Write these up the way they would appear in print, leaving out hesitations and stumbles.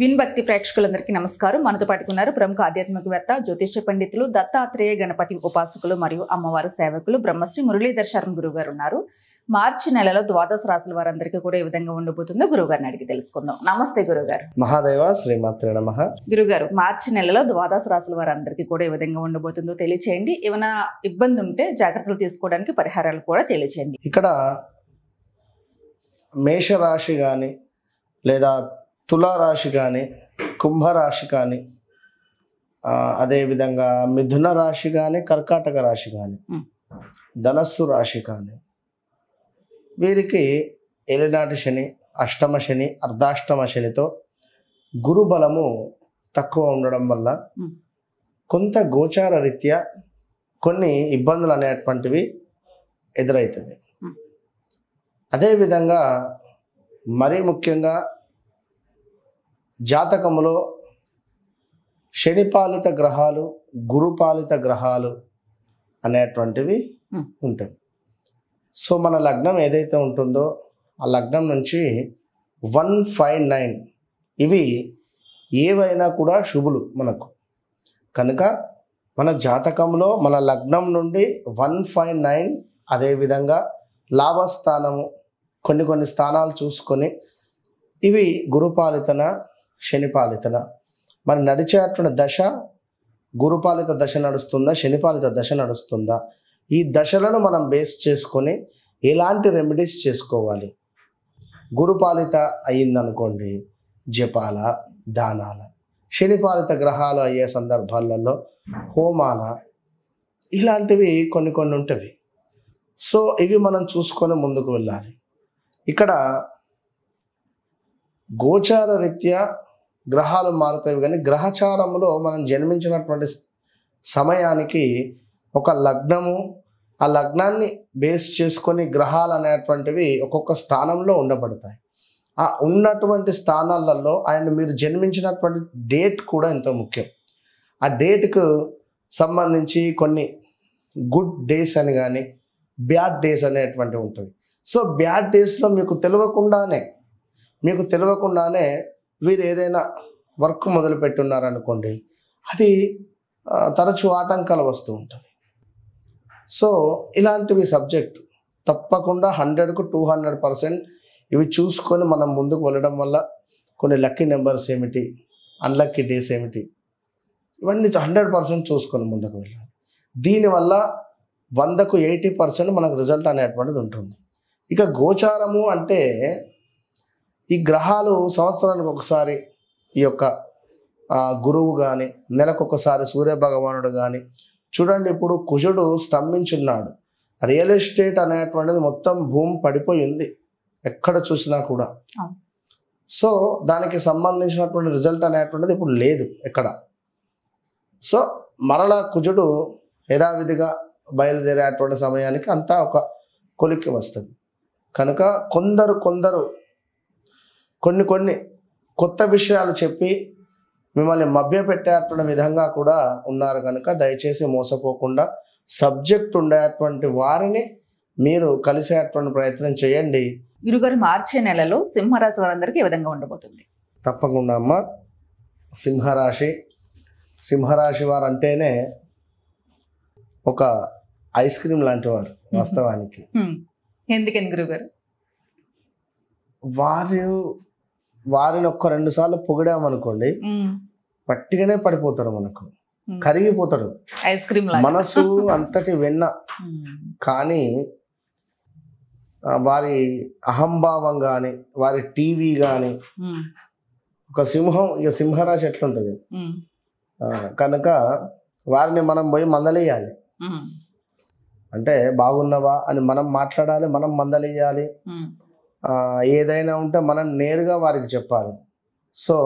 Win భక్తి ప్రేక్షకులందరికీ నమస్కారం. మనతో పాటుకున్నారు ప్రముఖ ఆధ్యాత్మికవేత్త, జ్యోతిష్య పండితులు, దత్తాత్రేయ గణపతి ఉపాసకులు మరియు అమ్మవారి సేవకులు బ్రహ్మశ్రీ మురళీధర్ శర్మ గురువు గారు ఉన్నారు. మార్చి నెలలో ద్వాదశ రాశుల వారందరికీ కూడా ఏ విధంగా ఉండబోతుందో గురువు గారిని అడిగి తెలుసుకుందాం. నమస్తే గురుగారు. మహాదేవ శ్రీమాత్రే నమః. గురుగారు, మార్చి నెలలో ద్వాదశ రాశుల వారందరికీ కూడా ఏ విధంగా ఉండబోతుందో తెలియచేయండి. ఏమైనా ఇబ్బంది ఉంటే జాగ్రత్తలు తీసుకోవడానికి పరిహారాలు కూడా తెలియచేయండి. ఇక్కడ మేషరాశి కానీ లేదా తులారాశి కానీ కుంభరాశి కానీ అదేవిధంగా మిథున రాశి కానీ కర్కాటక రాశి కానీ ధనస్సు రాశి కానీ వీరికి ఏలినాటి శని, అష్టమ శని, అర్ధాష్టమ శనితో గురు బలము తక్కువ ఉండడం వల్ల కొంత గోచార రీత్యా కొన్ని ఇబ్బందులు అనేటువంటివి ఎదురవుతుంది. అదేవిధంగా మరీ ముఖ్యంగా జాతకములో శనిపాలిత గ్రహాలు, గురుపాలిత గ్రహాలు అనేటువంటివి ఉంటాయి. సో మన లగ్నం ఏదైతే ఉంటుందో ఆ లగ్నం నుంచి 159 ఇవి ఏవైనా కూడా శుభులు మనకు. కనుక మన జాతకంలో మన లగ్నం నుండి 159 అదేవిధంగా లాభస్థానము కొన్ని స్థానాలు చూసుకొని ఇవి గురుపాలితన శనిపాలితన మరి నడిచేటువంటి దశ గురుపాలిత దశ నడుస్తుందా శనిపాలిత దశ నడుస్తుందా ఈ దశలను మనం బేస్ చేసుకొని ఎలాంటి రెమెడీస్ చేసుకోవాలి. గురుపాలిత అయ్యిందనుకోండి జపాల దానాల, శనిపాలిత గ్రహాలు అయ్యే సందర్భాలలో హోమాల ఇలాంటివి కొన్ని ఉంటాయి. సో ఇవి మనం చూసుకొని ముందుకు వెళ్ళాలి. ఇక్కడ గోచార రీత్యా గ్రహాలు మారుతాయి కానీ గ్రహచారంలో మనం జన్మించినటువంటి సమయానికి ఒక లగ్నము, ఆ లగ్నాన్ని బేస్ చేసుకొని గ్రహాలు అనేటువంటివి ఒక్కొక్క స్థానంలో ఉండబడతాయి. ఆ ఉన్నటువంటి స్థానాలలో ఆయన మీరు జన్మించినటువంటి డేట్ కూడా ఎంతో ముఖ్యం. ఆ డేట్కు సంబంధించి కొన్ని గుడ్ డేస్ అని కానీ బ్యాడ్ డేస్ అనేటువంటివి ఉంటాయి. సో బ్యాడ్ డేస్లో మీకు తెలియకుండానే వీరు ఏదైనా వర్క్ మొదలు పెట్టున్నారనుకోండి, అది తరచూ ఆటంకాలు వస్తూ ఉంటాయి. సో ఇలాంటివి సబ్జెక్ట్ తప్పకుండా 100కు 200% ఇవి చూసుకొని మనం ముందుకు వెళ్ళడం వల్ల కొన్ని లక్కీ నెంబర్స్ ఏమిటి, అన్లక్కీ డేస్ ఏమిటి, ఇవన్నీ 100% చూసుకొని ముందుకు వెళ్ళాలి. దీనివల్ల 100కు 80% మనకు రిజల్ట్ అనేటువంటిది ఉంటుంది. ఇక గోచారము అంటే ఈ గ్రహాలు సంవత్సరానికి ఒకసారి ఈ యొక్క గురువు కానీ, నెలకొకసారి సూర్య భగవానుడు కానీ చూడండి. ఇప్పుడు కుజుడు స్తంభించున్నాడు. రియల్ ఎస్టేట్ అనేటువంటిది మొత్తం భూమి పడిపోయింది ఎక్కడ చూసినా కూడా. సో దానికి సంబంధించినటువంటి రిజల్ట్ అనేటువంటిది ఇప్పుడు లేదు ఎక్కడ. సో మరలా కుజుడు యథావిధిగా బయలుదేరేటువంటి సమయానికి అంతా ఒక కొలిక్కి వస్తుంది. కనుక కొందరు కొన్ని కొత్త విషయాలు చెప్పి మిమ్మల్ని మభ్యపెట్టేటువంటి విధంగా కూడా ఉన్నారు. కనుక దయచేసి మోసపోకుండా సబ్జెక్ట్ ఉండేటువంటి వారిని మీరు కలిసేటువంటి ప్రయత్నం చేయండి. గురుగారు, మార్చి నెలలో సింహరాశి వారందరికీ ఏ విధంగా ఉండబోతుంది? తప్పకుండా అమ్మ. సింహరాశి వారు అంటేనే ఒక ఐస్ క్రీమ్ లాంటి వారు వాస్తవానికి. ఎందుకని గురుగారు? వారిని 1-2 సార్లు పొగిడామనుకోండి, పట్టిగానే పడిపోతారు, మనకు కరిగిపోతారు. ఐస్ క్రీమ్ మనసు అంతటి వెన్న. కానీ వారి అహంభావం కానీ వారి టీవీ కానీ ఒక సింహరాశి ఎట్లుంటుంది కనుక వారిని మనం పోయి మందలేయాలి. అంటే బాగున్నావా అని మనం మాట్లాడాలి, మనం మందలేయాలి. ఏదైనా ఉంటే మనం నేరుగా వారికి చెప్పాలి. సో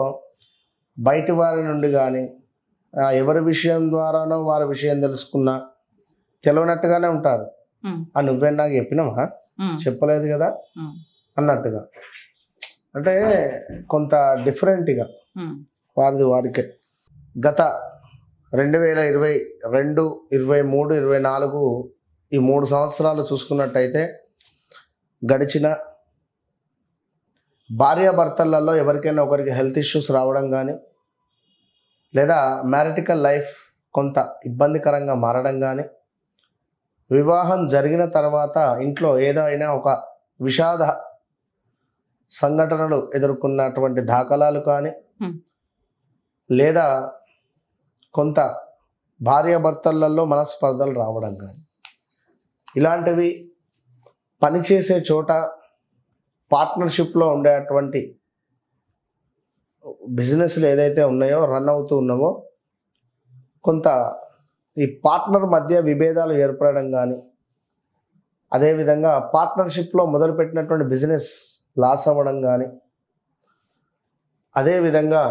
బయటి వారి నుండి కానీ ఎవరి విషయం ద్వారానో వారి విషయం తెలుసుకున్నా తెలియనట్టుగానే ఉంటారు. నువ్వే నాకు చెప్పినావా, చెప్పలేదు కదా అన్నట్టుగా, అంటే కొంత డిఫరెంట్గా వారికే. గత 2022, 23, 24 ఈ 3 సంవత్సరాలు చూసుకున్నట్టయితే గడిచిన భార్యాభర్తలలో ఎవరికైనా ఒకరికి హెల్త్ ఇష్యూస్ రావడం కానీ, లేదా మ్యారిటికల్ లైఫ్ కొంత ఇబ్బందికరంగా మారడం కానీ, వివాహం జరిగిన తర్వాత ఇంట్లో ఏదైనా ఒక విషాద సంఘటనలు ఎదుర్కొన్నటువంటి దాఖలాలు కానీ, లేదా కొంత భార్యాభర్తలలో మనస్పర్ధలు రావడం కానీ, ఇలాంటివి పనిచేసే చోట పార్ట్నర్షిప్లో ఉండేటువంటి బిజినెస్లు ఏదైతే ఉన్నాయో, రన్ అవుతూ ఉన్నావో, కొంత ఈ పార్ట్నర్ మధ్య విభేదాలు ఏర్పడడం కానీ, అదేవిధంగా పార్ట్నర్షిప్లో మొదలుపెట్టినటువంటి బిజినెస్ లాస్ అవ్వడం కానీ, అదేవిధంగా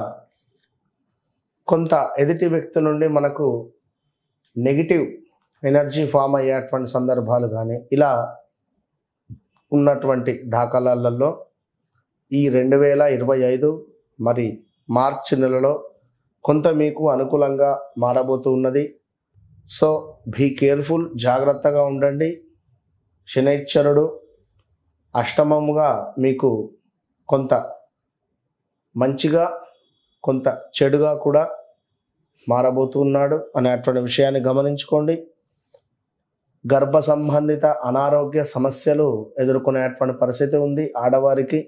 కొంత ఎదుటి వ్యక్తి నుండి మనకు నెగిటివ్ ఎనర్జీ ఫామ్ అయ్యేటువంటి సందర్భాలు కానీ, ఇలా ఉన్నటువంటి దాఖలాలలో ఈ 2025 మరి మార్చి నెలలో కొంత మీకు అనుకూలంగా మారబోతూ ఉన్నది. సో బీ కేర్ఫుల్, జాగ్రత్తగా ఉండండి. శనైశ్వరుడు అష్టమముగా మీకు కొంత మంచిగా కొంత చెడుగా కూడా మారబోతున్నాడు అనేటువంటి విషయాన్ని గమనించుకోండి. గర్భ సంబంధిత అనారోగ్య సమస్యలు ఎదుర్కొనేటువంటి పరిస్థితి ఉంది ఆడవారికి.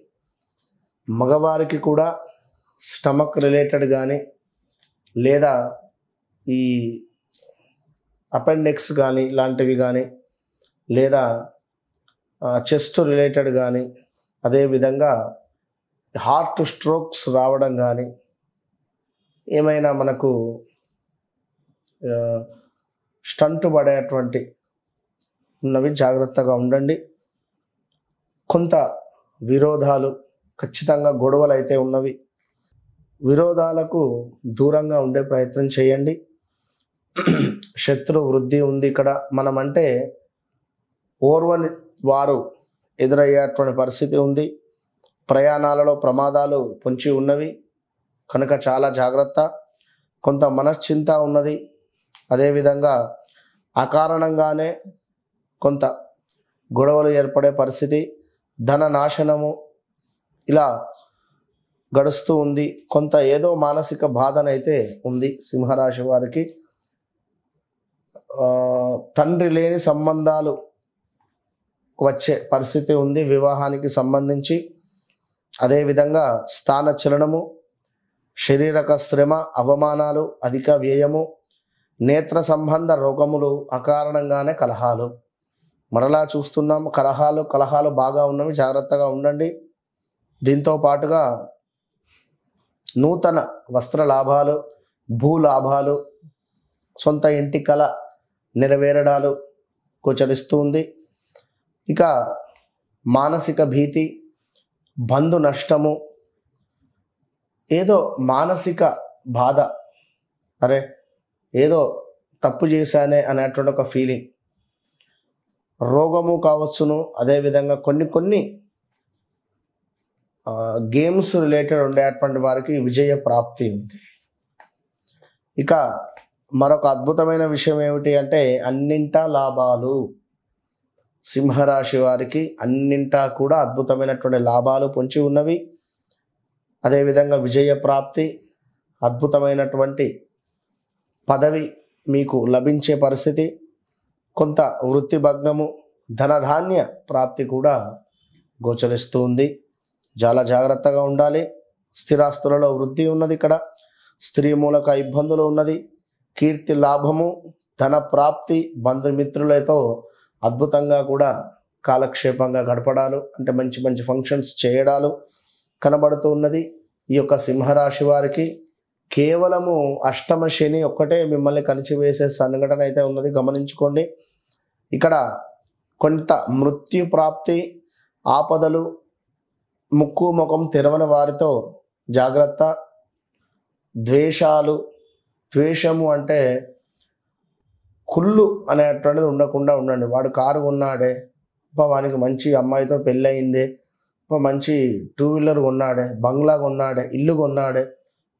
మగవారికి కూడా స్టమక్ రిలేటెడ్ కానీ, లేదా ఈ అపెండిక్స్ కానీ ఇలాంటివి కానీ, లేదా చెస్ట్ రిలేటెడ్ కానీ, అదేవిధంగా హార్ట్ స్ట్రోక్స్ రావడం కానీ, ఏమైనా మనకు స్టంట్ పడేటువంటి ఉన్నవి జాగ్రత్తగా ఉండండి. కొంత విరోధాలు, ఖచ్చితంగా గొడవలు అయితే ఉన్నవి. విరోధాలకు దూరంగా ఉండే ప్రయత్నం చేయండి. శత్రు వృద్ధి ఉంది ఇక్కడ. మనమంటే ఓర్వని వారు ఎదురయ్యేటువంటి పరిస్థితి ఉంది. ప్రయాణాలలో ప్రమాదాలు పొంచి ఉన్నవి కనుక చాలా జాగ్రత్త. కొంత మనశ్చింత ఉన్నది. అదేవిధంగా అకారణంగానే కొంత గొడవలు ఏర్పడే పరిస్థితి, ధన నాశనము ఇలా గడుస్తూ ఉంది. కొంత ఏదో మానసిక బాధనైతే ఉంది సింహరాశి వారికి. తండ్రి లేని సంబంధాలు వచ్చే పరిస్థితి ఉంది వివాహానికి సంబంధించి. అదేవిధంగా స్థాన చలనము, శారీరక శ్రమ, అవమానాలు, అధిక వ్యయము, నేత్ర సంబంధ రోగములు, అకారణంగానే కలహాలు. మరలా చూస్తున్నాము కలహాలు బాగా ఉన్నవి, జాగ్రత్తగా ఉండండి. దీంతో పాటుగా నూతన వస్త్ర లాభాలు, భూ లాభాలు, సొంత ఇంటి కల నెరవేరడాలు గోచరిస్తూ ఉంది. ఇక మానసిక భీతి, బంధు నష్టము, ఏదో మానసిక బాధ, అరే ఏదో తప్పు చేశానే అనేటువంటి ఒక ఫీలింగ్, రోగము కావచ్చును. అదేవిధంగా కొన్ని గేమ్స్ రిలేటెడ్ ఉండేటువంటి వారికి విజయ ప్రాప్తి ఉంది. ఇక మరొక అద్భుతమైన విషయం ఏమిటి అంటే అన్నింటా లాభాలు. సింహరాశి వారికి అన్నింటా కూడా అద్భుతమైనటువంటి లాభాలు పొంచి ఉన్నవి. అదేవిధంగా విజయ ప్రాప్తి, అద్భుతమైనటువంటి పదవి మీకు లభించే పరిస్థితి, కొంత వృత్తి భగ్నము, ధనధాన్య ప్రాప్తి కూడా గోచరిస్తూ ఉంది. చాలా జాగ్రత్తగా ఉండాలి. స్థిరాస్తులలో వృద్ధి ఉన్నది. ఇక్కడ స్త్రీ మూలక ఇబ్బందులు ఉన్నది. కీర్తి లాభము, ధన ప్రాప్తి, బంధుమిత్రులతో అద్భుతంగా కూడా కాలక్షేపంగా గడపడాలు, అంటే మంచి మంచి ఫంక్షన్స్ చేయడాలు కనబడుతూ ఉన్నది. ఈ యొక్క సింహరాశి వారికి కేవలము అష్టమ శని ఒక్కటే మిమ్మల్ని కలిచివేసే సంఘటన అయితే ఉన్నది, గమనించుకోండి. ఇక్కడ కొంత మృత్యు ప్రాప్తి, ఆపదలు, ముక్కు ముఖం తెరవని వారితో జాగ్రత్త. ద్వేషాలు, ద్వేషము అంటే కుళ్ళు అనేటువంటిది ఉండకుండా ఉండండి. వాడు కారు కొన్నాడే, వానికి మంచి అమ్మాయితో పెళ్ళయిందే, మంచి 2 వీలర్ కొన్నాడే, బంగ్లా కొన్నాడే, ఇల్లు కొన్నాడే,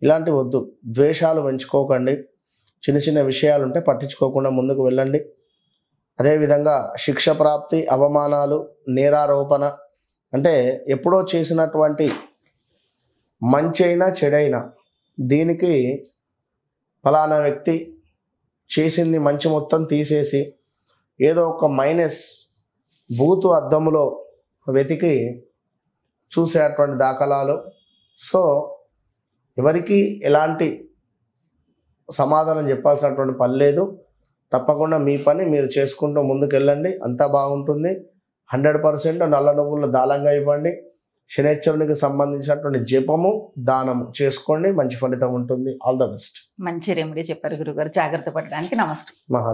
ఇలాంటివి వద్దు. ద్వేషాలు పెంచుకోకండి. చిన్న చిన్న విషయాలు ఉంటే పట్టించుకోకుండా ముందుకు వెళ్ళండి. అదేవిధంగా శిక్ష ప్రాప్తి, అవమానాలు, నేరారోపణ, అంటే ఎప్పుడో చేసినటువంటి మంచి అయినా చెడైనా దీనికి ఫలానా వ్యక్తి చేసింది మంచి మొత్తం తీసేసి ఏదో ఒక మైనస్ బూతు అద్దములో వెతికి చూసేటువంటి దాఖలాలు. సో ఎవరికి ఎలాంటి సమాధానం చెప్పాల్సినటువంటి పని లేదు. తప్పకుండా మీ పని మీరు చేసుకుంటూ ముందుకెళ్ళండి, అంతా బాగుంటుంది. 100% నల్ల నువ్వుల దాళంగా ఇవ్వండి. శనేశ్వరునికి సంబంధించినటువంటి జపము దానము చేసుకోండి, మంచి ఫలితం ఉంటుంది. All the best. మంచి రెమెడీ చెప్పారు గురుగారు, జాగ్రత్త పడడానికి. నమస్తే. మహా